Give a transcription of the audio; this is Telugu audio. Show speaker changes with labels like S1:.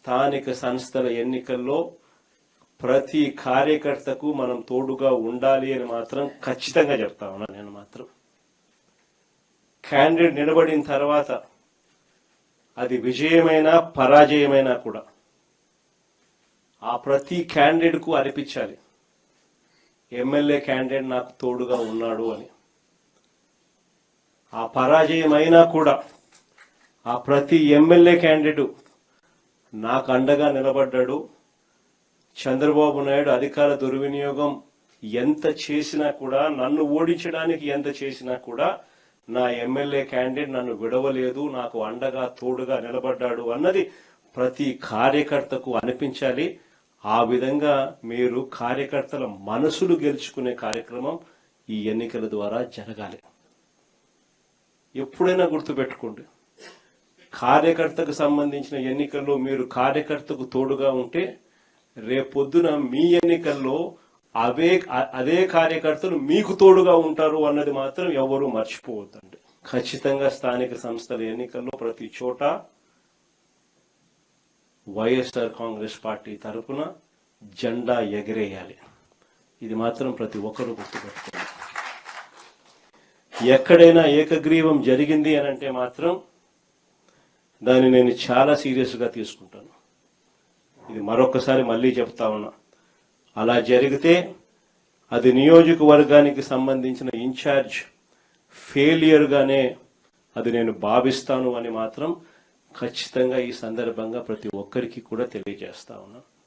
S1: స్థానిక సంస్థల ఎన్నికల్లో ప్రతి కార్యకర్తకు మనం తోడుగా ఉండాలి అని మాత్రం ఖచ్చితంగా చెప్తా ఉన్నాను. నేను మాత్రం క్యాండిడేట్ నిలబడిన తర్వాత అది విజయమైనా పరాజయమైనా కూడా ఆ ప్రతి క్యాండిడేట్కు అనిపించాలి ఎమ్మెల్యే క్యాండిడేట్ నాకు తోడుగా ఉన్నాడు అని. ఆ పరాజయమైనా కూడా ఆ ప్రతి ఎమ్మెల్యే క్యాండిడేట్ నాకు అండగా నిలబడ్డాడు. చంద్రబాబు నాయుడు అధికార దుర్వినియోగం ఎంత చేసినా కూడా, నన్ను ఓడించడానికి ఎంత చేసినా కూడా నా ఎమ్మెల్యే క్యాండిడేట్ నన్ను విడవలేదు, నాకు అండగా తోడుగా నిలబడ్డాడు అన్నది ప్రతి కార్యకర్తకు అనిపించాలి. ఆ విధంగా మీరు కార్యకర్తల మనసులు గెలుచుకునే కార్యక్రమం ఈ ఎన్నికల ద్వారా జరగాలి. ఎప్పుడైనా గుర్తుపెట్టుకోండి, కార్యకర్తకు సంబంధించిన ఎన్నికల్లో మీరు కార్యకర్తకు తోడుగా ఉంటే రేపొద్దున మీ ఎన్నికల్లో అదే కార్యకర్తలు మీకు తోడుగా ఉంటారు అన్నది మాత్రం ఎవరు మర్చిపోవద్దండి. ఖచ్చితంగా స్థానిక సంస్థల ఎన్నికల్లో ప్రతి చోట వైఎస్ఆర్ కాంగ్రెస్ పార్టీ తరఫున జెండా ఎగరేయాలి. ఇది మాత్రం ప్రతి ఒక్కరూ గుర్తుపెట్టుకోవాలి. ఎక్కడైనా ఏకగ్రీవం జరిగింది అని అంటే మాత్రం దాన్ని నేను చాలా సీరియస్గా తీసుకుంటాను. ఇది మరొకసారి మళ్ళీ చెప్తా ఉన్నా. అలా జరిగితే అది నియోజకవర్గానికి సంబంధించిన ఇన్ఛార్జ్ ఫెయిలియర్గానే అది నేను భావిస్తాను అని మాత్రం ఖచ్చితంగా ఈ సందర్భంగా ప్రతి ఒక్కరికి కూడా తెలియజేస్తా ఉన్నా.